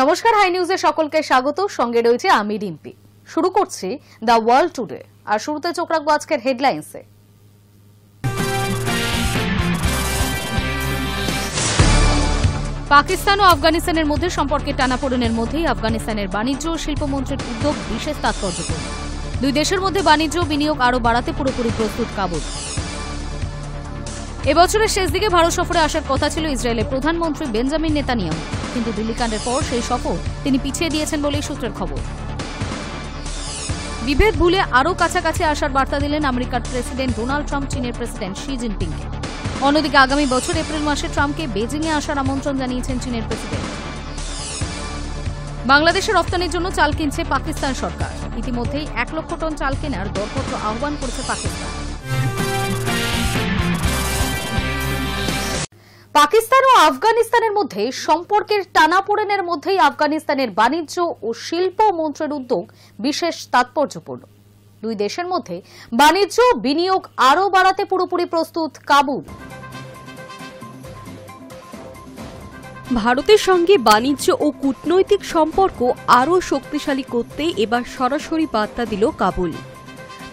নমস্কার, হাই নিউজে সকলকে স্বাগত। সঙ্গে রয়েছে আমি রিম্পি। শুরু করছি দ্য ওয়ার্ল্ড টুডে। আর শুরুতে চোখ রাখবো আজকের হেডলাইন্সে। পাকিস্তান ও আফগানিস্তানের মধ্যে সম্পর্কের টানাপোড়েনের মধ্যেই আফগানিস্তানের বাণিজ্য ও শিল্পমন্ত্রীর উদ্যোগ বিশেষ তাৎপর্যপূর্ণ। দুই দেশের মধ্যে বাণিজ্য বিনিয়োগ আরও বাড়াতে পুরোপুরি প্রস্তুত কাবুল। এবছরের শেষ দিকে ভারত সফরে আসার কথা ছিল ইসরায়েলের প্রধানমন্ত্রী বেঞ্জামিন নেতানিয়াহু, কিন্তু দিল্লিকাণ্ডের পর সেই সফর তিনি পিছিয়ে দিয়েছেন বলেই সূত্রের খবর। বিভেদ ভুলে আরও কাছাকাছি আসার বার্তা দিলেন আমেরিকার প্রেসিডেন্ট ডোনাল্ড ট্রাম্প চীনের প্রেসিডেন্ট শি জিনপিংকে। অন্যদিকে আগামী বছর এপ্রিল মাসে ট্রাম্পকে বেজিংয়ে আসার আমন্ত্রণ জানিয়েছেন চীনের প্রেসিডেন্ট। বাংলাদেশের রপ্তানির জন্য চাল কিনছে পাকিস্তান সরকার। ইতিমধ্যেই 1 লক্ষ টন চাল কেনার দরপত্র আহ্বান করেছে পাকিস্তান। পাকিস্তান ও আফগানিস্তানের মধ্যে সম্পর্কের টানাপোড়েনের মধ্যেই আফগানিস্তানের বাণিজ্য ও শিল্প মন্ত্রীর উদ্যোগ বিশেষ তাৎপর্যপূর্ণ। দুই দেশের মধ্যে বাণিজ্য বিনিয়োগ আরও বাড়াতে পুরোপুরি প্রস্তুত কাবুল। ভারতের সঙ্গে বাণিজ্য ও কূটনৈতিক সম্পর্ক আরও শক্তিশালী করতে এবার সরাসরি বার্তা দিল কাবুল।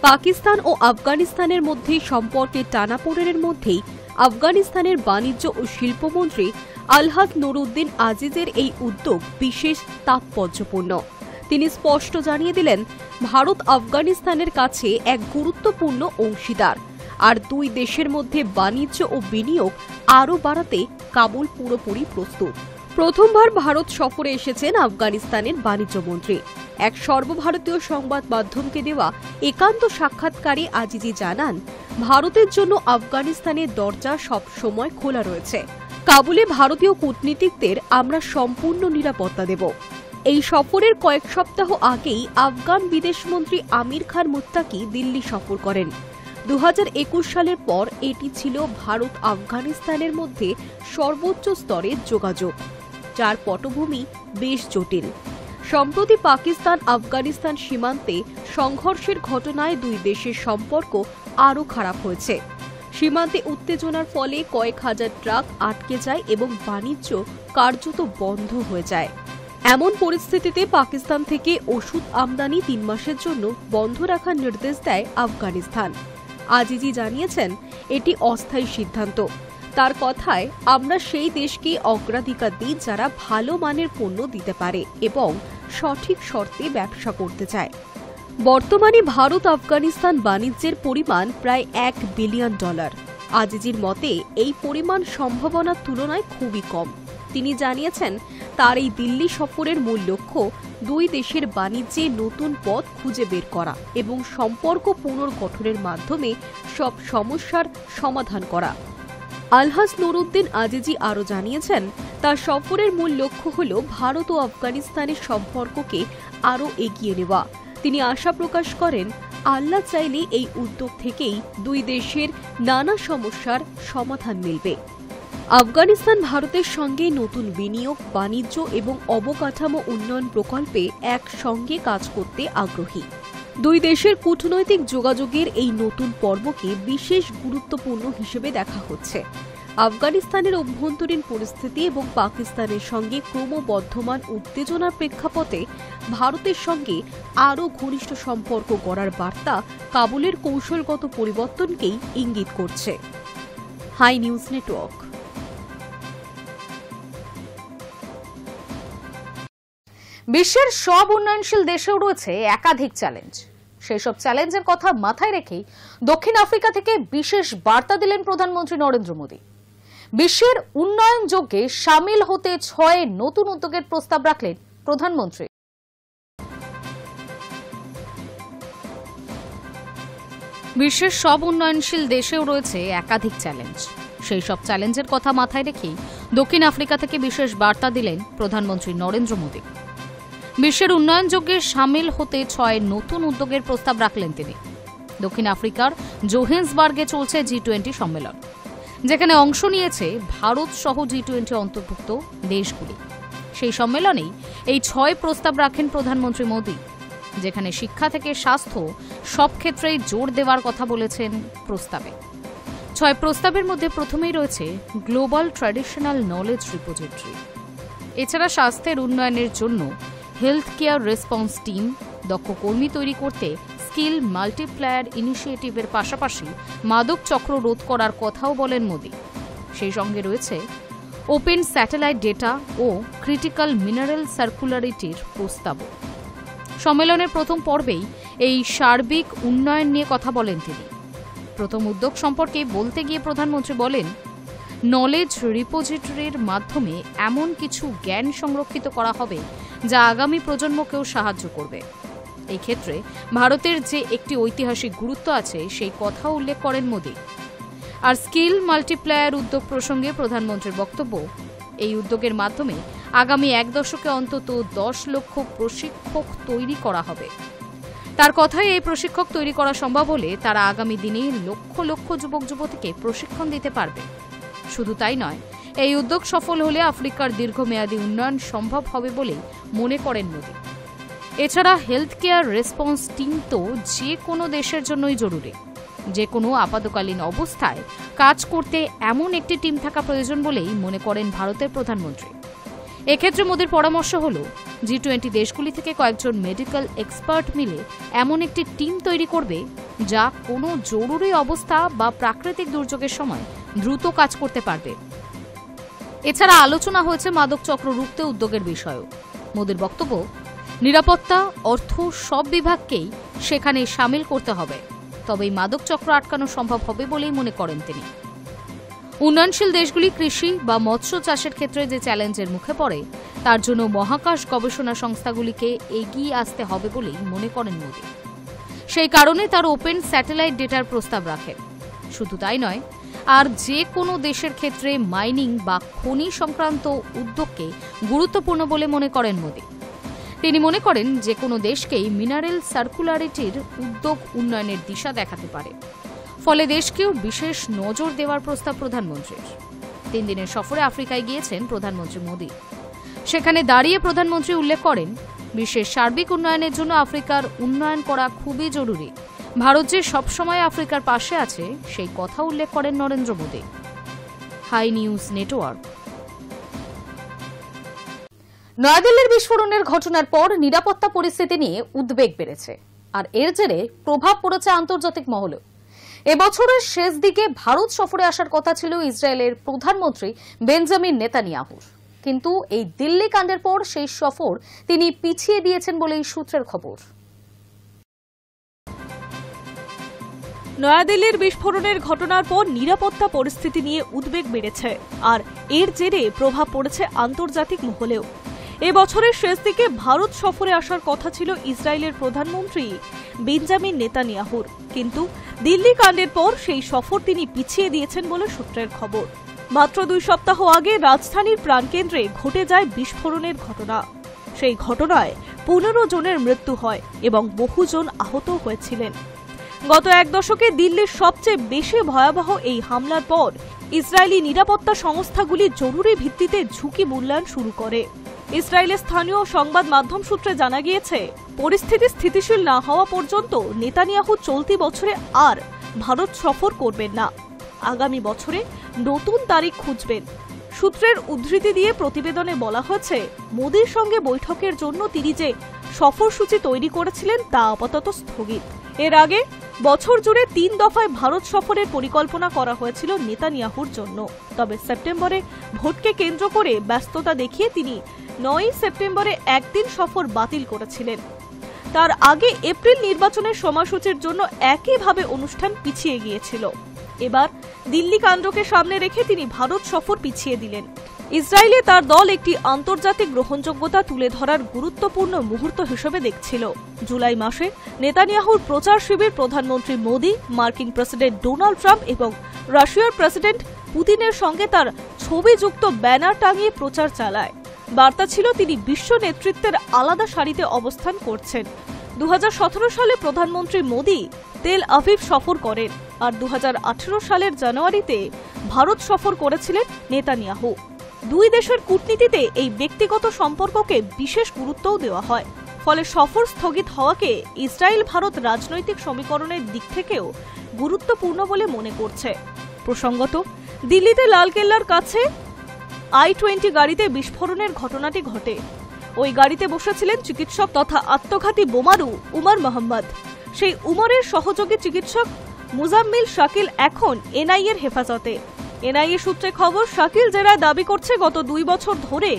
পাকিস্তান ও আফগানিস্তানের মধ্যে সম্পর্কের টানাপোড়েনের মধ্যেই আফগানিস্তানের বাণিজ্য ও শিল্পমন্ত্রী আলহাজ নুরউদ্দিন আজিজের এই উদ্যোগ বিশেষ তাৎপর্যপূর্ণ। তিনি স্পষ্ট জানিয়ে দিলেন, ভারত আফগানিস্তানের কাছে এক গুরুত্বপূর্ণ অংশীদার, আর দুই দেশের মধ্যে বাণিজ্য ও বিনিয়োগ আরও বাড়াতে কাবুল পুরোপুরি প্রস্তুত। প্রথমবার ভারত সফরে এসেছেন আফগানিস্তানের বাণিজ্যমন্ত্রী। এক সর্বভারতীয় সংবাদ মাধ্যমকে দেওয়া একান্ত সাক্ষাৎকারে আজিজি জানান, ভারতের জন্য আফগানিস্তানের দরজা সব সময় খোলা রয়েছে। কাবুলে ভারতীয় কূটনীতিকদের আমরা সম্পূর্ণ নিরাপত্তা দেব। এই সফরের কয়েক সপ্তাহ আগেই আফগান বিদেশমন্ত্রী আমির খান মুত্তাকি দিল্লি সফর করেন। 2021 সালের পর এটি ছিল ভারত আফগানিস্তানের মধ্যে সর্বোচ্চ স্তরের যোগাযোগ, যার পটভূমি বেশ জটিল। সম্প্রতি পাকিস্তান আফগানিস্তান সীমান্তে সংঘর্ষের ঘটনায় দুই দেশের সম্পর্ক আরও খারাপ হয়েছে। সীমান্তে উত্তেজনার ফলে কয়েক হাজার ট্রাক আটকে যায় এবং বাণিজ্য কার্যত বন্ধ হয়ে যায়। এমন পরিস্থিতিতে পাকিস্তান থেকে ওষুধ আমদানি 3 মাসের জন্য বন্ধ রাখার নির্দেশ দেয় আফগানিস্তান। আজিজি জানিয়েছেন, এটি অস্থায়ী সিদ্ধান্ত। তার কথায়, আমরা সেই দেশকে অগ্রাধিকার দিই যারা ভালো মানের পণ্য দিতে পারে এবং সঠিক শর্তে ব্যবসা করতে চায়। বর্তমানে ভারত আফগানিস্তান বাণিজ্যের পরিমাণ প্রায় $1 বিলিয়ন। আজিজির মতে এই পরিমাণ সম্ভাবনার তুলনায় খুবই কম। তিনি জানিয়েছেন, তার এই দিল্লি সফরের মূল লক্ষ্য দুই দেশের বাণিজ্যে নতুন পথ খুঁজে বের করা এবং সম্পর্ক পুনর্গঠনের মাধ্যমে সব সমস্যার সমাধান করা। আলহাজ নুরউদ্দিন আজিজি আরও জানিয়েছেন, তার সফরের মূল লক্ষ্য হল ভারত ও আফগানিস্তানের সম্পর্ককে আরও এগিয়ে নেওয়া। তিনি আশা প্রকাশ করেন, আল্লাহ চাইলে এই উদ্যোগ থেকেই দুই দেশের নানা সমস্যার সমাধান মিলবে। আফগানিস্তান ভারতের সঙ্গে নতুন বিনিয়োগ, বাণিজ্য এবং অবকাঠামো উন্নয়ন প্রকল্পে একসঙ্গে কাজ করতে আগ্রহী। দুই দেশের কূটনৈতিক যোগাযোগের এই নতুন পর্বকে বিশেষ গুরুত্বপূর্ণ হিসেবে দেখা হচ্ছে। আফগানিস্তানের অভ্যন্তরীণ পরিস্থিতি এবং পাকিস্তানের সঙ্গে ক্রমবর্ধমান উত্তেজনার প্রেক্ষাপটে ভারতের সঙ্গে আরও ঘনিষ্ঠ সম্পর্ক গড়ার বার্তা কাবুলের কৌশলগত পরিবর্তনকেই ইঙ্গিত করছে। Hi news network. বিশ্বের সব উন্নয়নশীল দেশেও রয়েছে একাধিক চ্যালেঞ্জ। সেই সব চ্যালেঞ্জের কথা মাথায় রেখেই দক্ষিণ আফ্রিকা থেকে বিশেষ বার্তা দিলেন প্রধানমন্ত্রী নরেন্দ্র মোদী। বিশ্বের উন্নয়ন যজ্ঞে সামিল হতে 6 নতুন উদ্যোগের প্রস্তাব রাখলেন প্রধানমন্ত্রী। বিশ্বের সব উন্নয়নশীল দেশেও রয়েছে একাধিক চ্যালেঞ্জ। সেই সব চ্যালেঞ্জের কথা মাথায় রেখেই দক্ষিণ আফ্রিকা থেকে বিশেষ বার্তা দিলেন প্রধানমন্ত্রী নরেন্দ্র মোদী। বিশ্বের উন্নয়ন যজ্ঞে সামিল হতে 6 নতুন উদ্যোগের প্রস্তাব রাখলেন তিনি। দক্ষিণ আফ্রিকার জোহেন্সবার্গে চলছে G20 সম্মেলন, যেখানে অংশ নিয়েছে ভারত সহ G20 অন্তর্ভুক্ত দেশগুলি। সেই সম্মেলনেই এই 6 প্রস্তাব রাখেন প্রধানমন্ত্রী মোদী, যেখানে শিক্ষা থেকে স্বাস্থ্য সব ক্ষেত্রেই জোর দেওয়ার কথা বলেছেন প্রস্তাবে। 6 প্রস্তাবের মধ্যে প্রথমেই রয়েছে গ্লোবাল ট্র্যাডিশনাল নলেজ রিপোজিটরি। এছাড়া স্বাস্থ্যের উন্নয়নের জন্য হেলথ কেয়ার রেসপন্স টিম, দক্ষ কর্মী তৈরি করতে স্কিল মাল্টিপ্লায়ার ইনিশিয়েটিভের পাশাপাশি মাদক চক্র রোধ করার কথাও বলেন মোদি। সেই সঙ্গে রয়েছে ওপেন স্যাটেলাইট ডেটা ও ক্রিটিক্যাল মিনারেল সার্কুলারিটির প্রস্তাবও। সম্মেলনের প্রথম পর্বেই এই সার্বিক উন্নয়ন নিয়ে কথা বলেন তিনি। প্রথম উদ্যোগ সম্পর্কে বলতে গিয়ে প্রধানমন্ত্রী বলেন, নলেজ রিপোজিটরির মাধ্যমে এমন কিছু জ্ঞান সংরক্ষিত করা হবে যা আগামী প্রজন্মকেও সাহায্য করবে। এই ক্ষেত্রে ভারতের যে একটি ঐতিহাসিক গুরুত্ব আছে সেই কথা উল্লেখ করেন মোদি। আর স্কিল মাল্টিপ্লায়ার উদ্যোগ প্রসঙ্গে প্রধানমন্ত্রীর বক্তব্য, এই উদ্যোগের মাধ্যমে আগামী 1 দশকে অন্তত 10 লক্ষ প্রশিক্ষক তৈরি করা হবে। তার কথায় এই প্রশিক্ষক তৈরি করা সম্ভব হলে তারা আগামী দিনে লক্ষ লক্ষ যুবক যুবতীকে প্রশিক্ষণ দিতে পারবে। শুধু তাই নয়, এই উদ্যোগ সফল হলে আফ্রিকার দীর্ঘমেয়াদী উন্নয়ন সম্ভব হবে বলে মনে করেন মোদি। এছাড়া হেলথ কেয়ার রেসপন্স টিম তো যে কোনো দেশের জন্যই জরুরি। যে কোনো আপাতকালীন অবস্থায় কাজ করতে এমন একটি টিম থাকা প্রয়োজন বলেই মনে করেন ভারতের প্রধানমন্ত্রী। এক্ষেত্রে মোদির পরামর্শ হল, G20 দেশগুলি থেকে কয়েকজন মেডিকেল এক্সপার্ট মিলে এমন একটি টিম তৈরি করবে যা কোনো জরুরি অবস্থা বা প্রাকৃতিক দুর্যোগের সময় দ্রুত কাজ করতে পারবে। এছাড়া আলোচনা হয়েছে মাদক চক্র রুখতে উদ্যোগের বিষয়েও। মোদির বক্তব্য, নিরাপত্তা, অর্থ সব বিভাগকেই সেখানে শামিল করতে হবে, তবেই মাদক চক্র আটকানো সম্ভব হবে বলেই মনে করেন তিনি। উন্নয়নশীল দেশগুলি কৃষি বা মৎস্য চাষের ক্ষেত্রে যে চ্যালেঞ্জের মুখে পড়ে তার জন্য মহাকাশ গবেষণা সংস্থাগুলিকে এগিয়ে আসতে হবে বলেই মনে করেন মোদি। সেই কারণে তার ওপেন স্যাটেলাইট ডেটার প্রস্তাব রাখেন। শুধু তাই নয়, আর যে কোনো দেশের ক্ষেত্রে মাইনিং বা খনি সংক্রান্ত উদ্যোগকে গুরুত্বপূর্ণ বলে মনে করেন মোদি। তিনি মনে করেন যে কোনো দেশকেই মিনারেল সার্কুলারিটির উদ্যোগ উন্নয়নের দিশা দেখাতে পারে। ফলে দেশকেও বিশেষ নজর দেওয়ার প্রস্তাব প্রধানমন্ত্রীর। 3 দিনের সফরে আফ্রিকায় গিয়েছেন প্রধানমন্ত্রী মোদি। সেখানে দাঁড়িয়ে প্রধানমন্ত্রী উল্লেখ করেন, বিশ্বের সার্বিক উন্নয়নের জন্য আফ্রিকার উন্নয়ন করা খুবই জরুরি। ভারত যে সবসময় আফ্রিকার পাশে আছে সেই কথা উল্লেখ করেন Narendra Modi. High news network. নয়াদিল্লির বিস্ফোরণের ঘটনার পর নিরাপত্তা পরিস্থিতি নিয়ে উদ্বেগ বেড়েছে, আর এর জেরে প্রভাব পড়েছে আন্তর্জাতিক মহলে। এবছরের শেষ দিকে ভারত সফরে আসার কথা ছিল ইসরায়েলের প্রধানমন্ত্রী বেঞ্জামিন নেতানিয়াহুর, কিন্তু এই দিল্লি কাণ্ডের পর সেই সফর তিনি পিছিয়ে দিয়েছেন বলেই সূত্রের খবর। নয়াদিল্লির বিস্ফোরণের ঘটনার পর নিরাপত্তা পরিস্থিতি নিয়ে উদ্বেগ বেড়েছে, আর এর জেরে প্রভাব পড়েছে আন্তর্জাতিক মহলেও। এবছরের শেষ দিকে ভারত সফরে আসার কথা ছিল ইসরায়েলের প্রধানমন্ত্রী বেঞ্জামিন নেতানিয়াহুর, কিন্তু দিল্লি কাণ্ডের পর সেই সফর তিনি পিছিয়ে দিয়েছেন বলে সূত্রের খবর। মাত্র 2 সপ্তাহ আগে রাজধানীর প্রাণকেন্দ্রে ঘটে যায় বিস্ফোরণের ঘটনা। সেই ঘটনায় 15 জনের মৃত্যু হয় এবং বহুজন আহত হয়েছিলেন। গত 1 দশকে দিল্লির সবচেয়ে বেশি ভয়াবহ এই হামলার পর ইসরায়েলি নিরাপত্তা সংস্থাগুলি জরুরি ভিত্তিতে ঝুঁকি মূল্যায়ন শুরু করে। ইসরায়েলের স্থানীয় সংবাদ মাধ্যম সূত্রে জানা গিয়েছে, পরিস্থিতি স্থিতিশীল না হওয়া পর্যন্ত নেতানিয়াহু চলতি বছরে আর ভারত সফর করবেন না। আগামী বছরে নতুন তারিখ খুঁজবেন। সূত্রের উদ্ধৃতি দিয়ে প্রতিবেদনে বলা হয়েছে, মোদির সঙ্গে বৈঠকের জন্য তিনি যে সফরসূচি তৈরি করেছিলেন তা আপাতত স্থগিত। এর আগে বছর জুড়ে 3 দফায় ভারত সফরের পরিকল্পনা করা হয়েছিল নেতানিয়াহুর জন্য। তবে সেপ্টেম্বরে ভোটকে কেন্দ্র করে ব্যস্ততা দেখিয়ে তিনি 9 সেপ্টেম্বরে একদিন সফর বাতিল করেছিলেন। তার আগে এপ্রিল নির্বাচনের সময়সূচির জন্য একইভাবে অনুষ্ঠান পিছিয়ে গিয়েছিল। এবার দিল্লি কাণ্ডকে সামনে রেখে তিনি ভারত সফর পিছিয়ে দিলেন। ইসরায়েলে তার দল একটি আন্তর্জাতিক গ্রহণযোগ্যতা তুলে ধরার গুরুত্বপূর্ণ মুহূর্ত হিসেবে দেখছিল। জুলাই মাসে নেতানিয়াহুর প্রচার শিবির প্রধানমন্ত্রী মোদি, মার্কিন প্রেসিডেন্ট ডোনাল্ড ট্রাম্প এবং রাশিয়ার প্রেসিডেন্ট পুতিনের সঙ্গে তার ছবিযুক্ত ব্যানার টাঙিয়ে প্রচার চালায়। বার্তা ছিল তিনি বিশ্ব নেতৃত্বের আলাদা সারিতে অবস্থান করছেন। 2017 সালে প্রধানমন্ত্রী মোদি তেল আভিভ সফর করেন, আর 2018 সালের জানুয়ারিতে ভারত সফর করেছিলেন নেতানিয়াহু। 2 দেশের কূটনীতিতে এই ব্যক্তিগত সম্পর্ককে বিশেষ গুরুত্বও দেওয়া হয়। ফলে সফর স্থগিত হওয়াকে ইসরায়েল ভারত রাজনৈতিক সমীকরণের দিক থেকেও গুরুত্বপূর্ণ বলে মনে করছে। প্রসঙ্গত, দিল্লিতে লালকেল্লার কাছে I-20 গাড়িতে বিস্ফোরণের ঘটনাটি ঘটে। ওই গাড়িতে বসেছিলেন চিকিৎসক তথা আত্মঘাতী বোমারু উমর মোহাম্মদ। সেই উমরের সহযোগী চিকিৎসক মুজাম্মিল শাকিল এখন এনআইএর হেফাজতে। এনআইএ সূত্রে খবর, শাকিল জেরায় দাবি করছে গত 2 বছর ধরে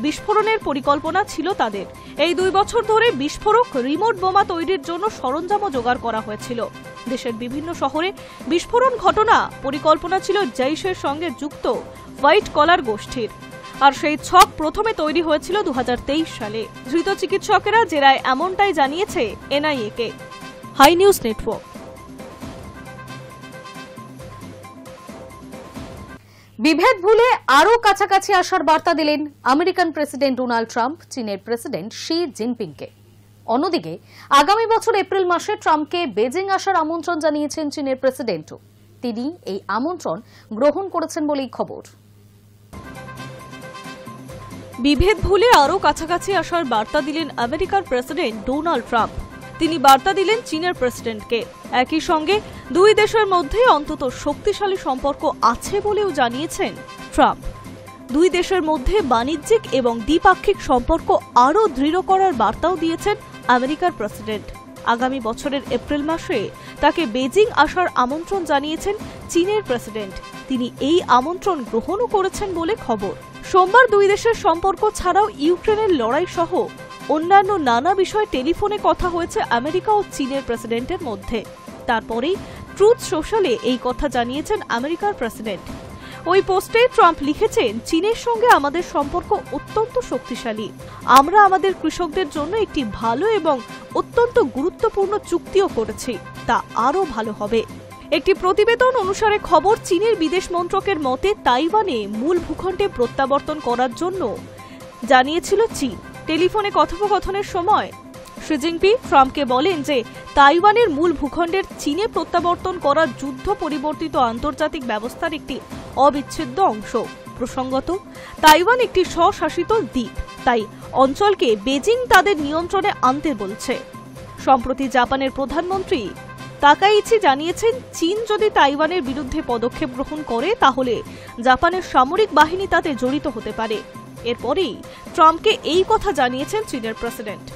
বিস্ফোরণের পরিকল্পনা ছিল তাদের। এই 2 বছর ধরে বিস্ফোরক রিমোট বোমা তৈরির জন্য সরঞ্জামও জোগাড় করা হয়েছিল। দেশের বিভিন্ন শহরে বিস্ফোরণ ঘটনা পরিকল্পনা ছিল জৈশের সঙ্গে যুক্ত হোয়াইট কলার গোষ্ঠীর। আর সেই ছক প্রথমে তৈরি হয়েছিল 2023 সালে। ধৃত চিকিৎসকেরা জেরায় এমনটাই জানিয়েছে এনআইএ-কে। High news network. বিভেদ ভুলে আরও কাছাকাছি আসার বার্তা দিলেন আমেরিকান প্রেসিডেন্ট ডোনাল্ড ট্রাম্প চীনের প্রেসিডেন্ট শি জিনপিংকে। অন্যদিকে আগামী বছর এপ্রিল মাসে ট্রাম্পকে বেজিং আসার আমন্ত্রণ জানিয়েছেন চীনের প্রেসিডেন্টও। তিনি এই আমন্ত্রণ গ্রহণ করেছেন বলেই খবর। বিভেদ ভুলে আরও কাছাকাছি আসার বার্তা দিলেন আমেরিকার প্রেসিডেন্ট ডোনাল্ড ট্রাম্প। তিনি বার্তা দিলেন চীনের প্রেসিডেন্টকে। একই সঙ্গে দুই দেশের মধ্যে অন্তত শক্তিশালী সম্পর্ক আছে বলেও জানিয়েছেন ট্রাম্প। দুই দেশের মধ্যে বাণিজ্যিক এবং দ্বিপাক্ষিক সম্পর্ক আরও দৃঢ় করার বার্তাও দিয়েছেন আমেরিকার প্রেসিডেন্ট। আগামী বছরের এপ্রিল মাসে তাকে বেজিং আসার আমন্ত্রণ জানিয়েছেন চীনের প্রেসিডেন্ট। তিনি এই আমন্ত্রণ গ্রহণও করেছেন বলে খবর। সোমবার দুই দেশের সম্পর্ক ছাড়াও ইউক্রেনের লড়াই সহ অন্যান্য নানা বিষয়ে টেলিফোনে কথা হয়েছে আমেরিকা ও চীনের প্রেসিডেন্টের মধ্যে। তারপরেই ট্রুথ সোশ্যালে এই কথা জানিয়েছেন আমেরিকার প্রেসিডেন্ট। ওই পোস্টে ট্রাম্প লিখেছেন, চীনের সঙ্গে আমাদের সম্পর্ক অত্যন্ত শক্তিশালী। আমরা আমাদের কৃষকদের জন্য একটি ভালো এবং অত্যন্ত গুরুত্বপূর্ণ চুক্তিও করেছি, তা আরও ভালো হবে। একটি প্রতিবেদন অনুসারে খবর, চীনের বিদেশ মন্ত্রকের মতে তাইওয়ানে মূল ভূখণ্ডে প্রত্যাবর্তন করার জন্য জানিয়েছিল চীন। টেলিফোনে কথোপকথনের সময় শি জিনপিং ট্রাম্পকে বলেন যে তাইওয়ানের মূল ভূখণ্ডের চীনে প্রত্যাবর্তন করা যুদ্ধ পরিবর্তিত আন্তর্জাতিক ব্যবস্থার একটি অবিচ্ছেদ্য অংশ। প্রসঙ্গত, তাইওয়ান একটি স্বশাসিত দ্বীপ, তাই অঞ্চলকে বেজিং তাদের নিয়ন্ত্রণে আনতে বলছে। সম্প্রতি জাপানের প্রধানমন্ত্রী তাকাইচি জানিয়েছেন, চীন যদি তাইওয়ানের বিরুদ্ধে পদক্ষেপ গ্রহণ করে তাহলে জাপানের সামরিক বাহিনী তাতে জড়িত হতে পারে। এরপরেই ট্রাম্পকে এই কথা জানিয়েছেন চীনের প্রেসিডেন্ট।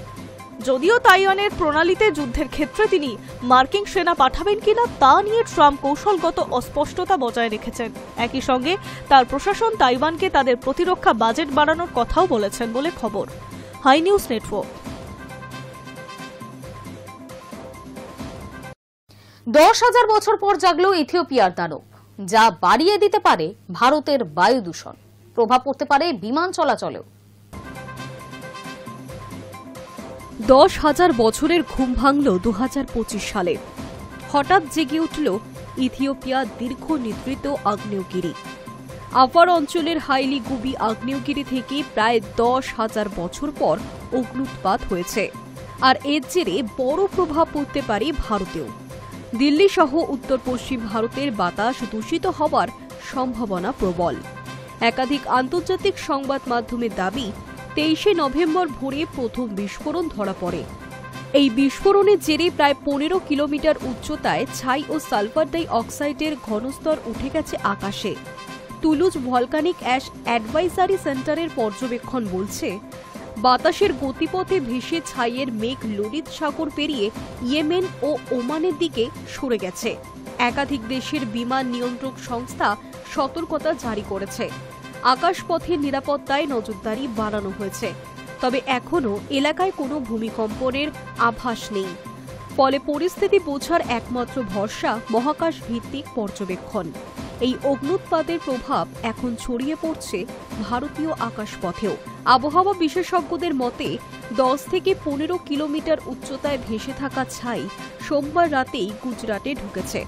যদিও তাইওয়ানের প্রণালীতে যুদ্ধের ক্ষেত্রে তিনি মার্কিন সেনা পাঠাবেন কিনা তা নিয়ে ট্রাম্প কৌশলগত অস্পষ্টতা বজায় রেখেছেন। একই সঙ্গে তার প্রশাসন তাইওয়ানকে তাদের প্রতিরক্ষা বাজেট বাড়ানোর কথাও বলেছেন বলে খবর। High news network. 10,000 বছর পর জাগল ইথিওপিয়ার দানব, যা বাড়িয়ে দিতে পারে ভারতের বায়ু দূষণ। প্রভাব পড়তে পারে বিমান চলাচলেও। 10,000 বছরের ঘুম ভাঙল 2025 সালে। হঠাৎ জেগে উঠল ইথিওপিয়ার দীর্ঘ নিদ্রিত আগ্নেয়গিরি। আপার অঞ্চলের হাইলি গুবি আগ্নেয়গিরি থেকে প্রায় 10,000 বছর পর অগ্ন্যুৎপাত হয়েছে। আর এর জেরে বড় প্রভাব পড়তে পারে ভারতেও। দিল্লি সহ উত্তর পশ্চিম ভারতের বাতাস দূষিত হওয়ার সম্ভাবনা প্রবল। একাধিক আন্তর্জাতিক সংবাদ মাধ্যমের দাবি, 23 নভেম্বর ভোরে প্রথম বিস্ফোরণ ধরা পড়ে। এই বিস্ফোরণের জেরে প্রায় 15 কিলোমিটার উচ্চতায় ছাই ও সালফার ডাই অক্সাইডের ঘনস্তর উঠে গেছে আকাশে। তুলুজ ভলকানিক অ্যাশ অ্যাডভাইজারি সেন্টারের পর্যবেক্ষণ বলছে, বাতাসের গতিপথে ভেসে ছাইয়ের মেঘ লোহিত সাগর পেরিয়ে ইয়েমেন ও ওমানের দিকে সরে গেছে। একাধিক দেশের বিমান নিয়ন্ত্রক সংস্থা সতর্কতা জারি করেছে। আকাশপথের নিরাপত্তায় নজরদারি বাড়ানো হয়েছে। তবে এখনও এলাকায় কোনো ভূমিকম্পনের আভাস নেই। ফলে পরিস্থিতি বোঝার একমাত্র ভরসা মহাকাশ ভিত্তিক পর্যবেক্ষণ। এই অগ্ন্যুৎপাতের প্রভাব এখন ছড়িয়ে পড়ছে ভারতীয় আকাশপথেও। আবহাওয়া বিশেষজ্ঞদের মতে 10 থেকে 15 কিলোমিটার উচ্চতায় ভেসে থাকা ছাই সোমবার রাতেই গুজরাটে ঢুকেছে।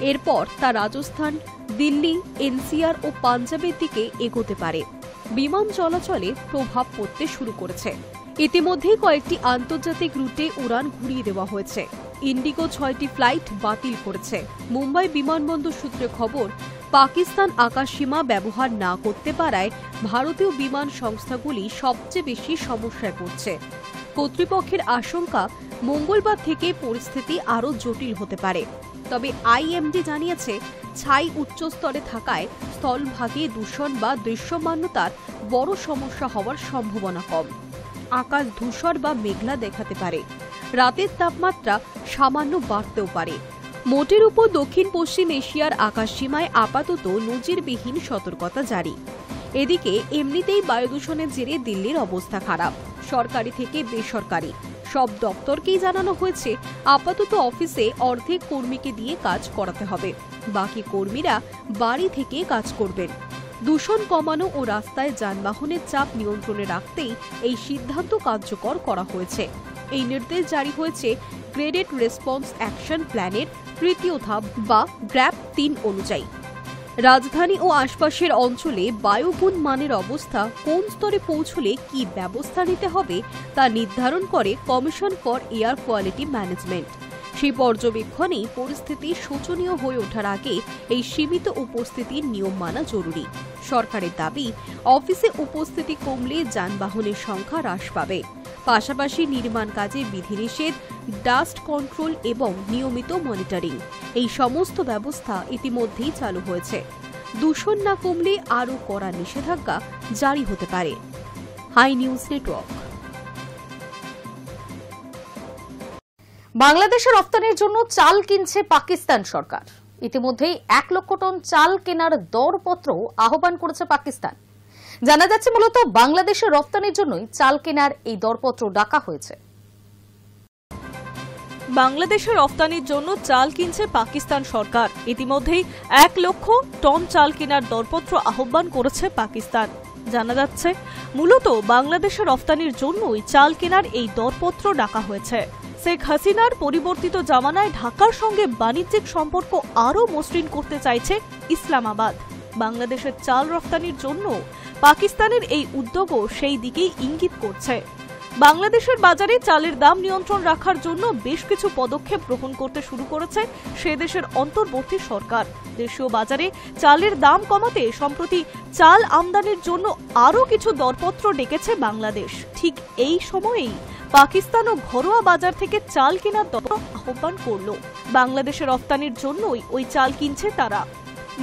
এরপর তা রাজস্থান, দিল্লি, এনসিআর ও পাঞ্জাবের দিকে এগোতে পারে। বিমান চলাচলে প্রভাব পড়তে শুরু করেছে। ইতিমধ্যেই কয়েকটি আন্তর্জাতিক রুটে উড়ান ঘুরিয়ে দেওয়া হয়েছে। ইন্ডিগো 6টি ফ্লাইট বাতিল করেছে। মুম্বাই বিমানবন্দর সূত্রে খবর, পাকিস্তান আকাশসীমা ব্যবহার না করতে পারায় ভারতীয় বিমান সংস্থাগুলি সবচেয়ে বেশি সমস্যায় পড়ছে। কর্তৃপক্ষের আশঙ্কা, মঙ্গলবার থেকে পরিস্থিতি আরও জটিল হতে পারে। তবে আইএমডি জানিয়েছে ছাই উচ্চ স্তরে থাকায় স্থলভাগে দূষণ বা দৃশ্যমানতার বড় সমস্যা হওয়ার সম্ভাবনা কম। আকাশ ধূসর বা মেঘলা দেখাতে পারে, রাতের তাপমাত্রা সামান্য বাড়তেও পারে। মোটের উপর দক্ষিণ পশ্চিম এশিয়ার আকাশসীমায় আপাতত নজিরবিহীন সতর্কতা জারি। এদিকে এমনিতেই বায়ু দূষণের জেরে দিল্লির অবস্থা খারাপ। সরকারি থেকে বেসরকারি সব দপ্তরকেই জানানো হয়েছে আপাতত অফিসে অর্ধেক কর্মীকে দিয়ে কাজ করাতে হবে, বাকি কর্মীরা বাড়ি থেকে কাজ করবেন। দূষণ কমানো ও রাস্তায় যানবাহনের চাপ নিয়ন্ত্রণে রাখতেই এই সিদ্ধান্ত কার্যকর করা হয়েছে। এই নির্দেশ জারি হয়েছে গ্রেডেড রেসপন্স অ্যাকশন প্ল্যানের তৃতীয় ধাপ বা গ্র্যাপ ৩ অনুযায়ী। রাজধানী ও আশপাশের অঞ্চলে বায়ুগুণ মানের অবস্থা কোন স্তরে পৌঁছলে কি ব্যবস্থা নিতে হবে তা নির্ধারণ করে commission for air quality management. সেই পর্যবেক্ষণেই পরিস্থিতি শোচনীয় হয়ে ওঠার আগে এই সীমিত উপস্থিতির নিয়ম মানা জরুরি। সরকারের দাবি, অফিসে উপস্থিতি কমলে যানবাহনের সংখ্যা হ্রাস পাবে। পাশাপাশি নির্মাণ কাজে বিধিনিষেধ, ডাস্ট কন্ট্রোল এবং নিয়মিত মনিটরিং এই সমস্ত ব্যবস্থা ইতিমধ্যেই চালু হয়েছে। দূষণ না কমলে আরও কড়া নিষেধাজ্ঞা জারি হতে পারে। Hi news network. বাংলাদেশে রপ্তানির জন্য চাল কিনছে পাকিস্তান সরকার। ইতিমধ্যেই 1 লক্ষ টন চাল কেনার দরপত্র আহ্বান করেছে পাকিস্তান। জানা যাচ্ছে মূলত বাংলাদেশের রপ্তানির জন্যই চাল কেনার এই দরপত্র ডাকা হয়েছে। বাংলাদেশের রপ্তানির জন্য চাল কিনছে পাকিস্তান সরকার। ইতিমধ্যেই 1 লক্ষ টন চাল কেনার দরপত্র আহ্বান করেছে পাকিস্তান। জানা যাচ্ছে মূলত বাংলাদেশের রপ্তানির জন্যই চাল কেনার এই দরপত্র ডাকা হয়েছে। শেখ হাসিনার পরিবর্তিত জামানায় ঢাকার সঙ্গে বাণিজ্যিক সম্পর্ক আরও মসৃণ করতে চাইছে ইসলামাবাদ। বাংলাদেশের চাল রপ্তানির জন্য পাকিস্তানের এই উদ্যোগও সেই দিকেই ইঙ্গিত করছে। বাংলাদেশের বাজারে চালের দাম নিয়ন্ত্রণ রাখার জন্য বেশ কিছু পদক্ষেপ গ্রহণ করতে শুরু করেছে সে দেশের অন্তর্বর্তী সরকার। দেশীয় বাজারে চালের দাম কমাতে সম্প্রতি চাল আমদানির জন্য আরও কিছু দরপত্র ডেকেছে বাংলাদেশ। ঠিক এই সময়েই পাকিস্তানও ঘরোয়া বাজার থেকে চাল কেনার আহ্বান করল। বাংলাদেশের রপ্তানির জন্যই ওই চাল কিনছে তারা।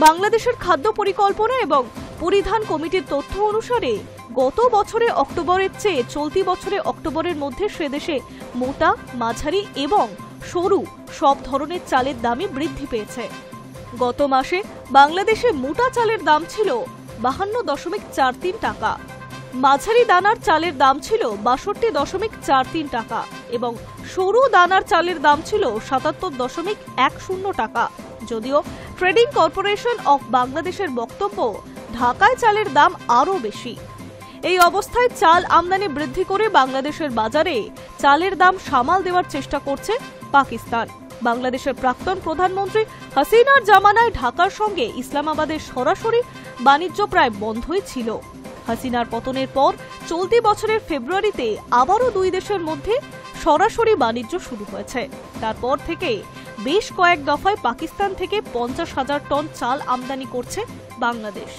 বাংলাদেশের খাদ্য পরিকল্পনা এবং পরিধান কমিটির তথ্য অনুসারে গত বছরে অক্টোবরের চেয়ে চলতি বছরে অক্টোবরের মধ্যে সে দেশে মোটা, মাঝারি এবং সরু সব ধরনের চালের দামই বৃদ্ধি পেয়েছে। গত মাসে বাংলাদেশে মোটা চালের দাম ছিল 52.43 টাকা, মাঝারি দানার চালের দাম ছিল 62.43 টাকা এবং সরু দানার চালের দাম ছিল 77.10 টাকা। যদিও ট্রেডিং কর্পোরেশন অফ বাংলাদেশের বক্তব্য, ঢাকায় চালের দাম আরও বেশি। এই অবস্থায় চাল আমদানি বৃদ্ধি করে বাংলাদেশের বাজারে চালের দাম সামাল দেওয়ার চেষ্টা করছে পাকিস্তান। বাংলাদেশের প্রাক্তন প্রধানমন্ত্রী হাসিনার জামানায় ঢাকার সঙ্গে ইসলামাবাদের সরাসরি বাণিজ্য প্রায় বন্ধই ছিল। হাসিনার পতনের পর চলতি বছরের ফেব্রুয়ারিতে আবারও দুই দেশের মধ্যে সরাসরি বাণিজ্য শুরু হয়েছে। তারপর থেকে বেশ কয়েক দফায় পাকিস্তান থেকে 50,000 টন চাল আমদানি করছে বাংলাদেশ।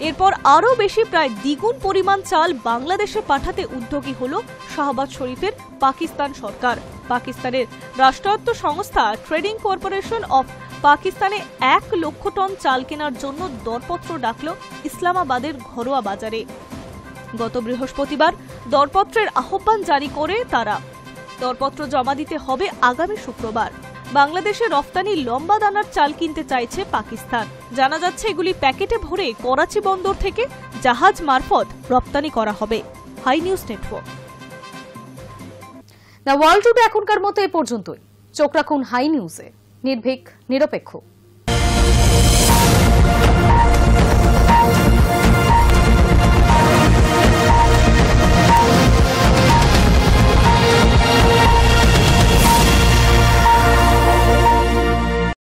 এরপর আরও বেশি প্রায় দ্বিগুণ পরিমাণ চাল বাংলাদেশে পাঠাতে উদ্যোগী হল শাহবাজ শরীফের পাকিস্তান সরকার। পাকিস্তানের রাষ্ট্রায়ত্ত সংস্থা ট্রেডিং কর্পোরেশন অফ পাকিস্তানে 1 লক্ষ টন চাল কেনার জন্য দরপত্র ডাকল ইসলামাবাদের ঘরোয়া বাজারে। গত বৃহস্পতিবার দরপত্রের আহ্বান জারি করে তারা। দরপত্র জমা দিতে হবে আগামী শুক্রবার। বাংলাদেশে রফতানি লম্বা দানার চাল কিনতে চাইছে পাকিস্তান। জানা যাচ্ছে এগুলি প্যাকেটে ভরে করাচি বন্দর থেকে জাহাজ মারফত রপ্তানি করা হবে। Hi news network. The world today এখনকার মতো এ পর্যন্তই। চোখ রাখুন হাই নিউজে, নির্ভীক, নিরপেক্ষ।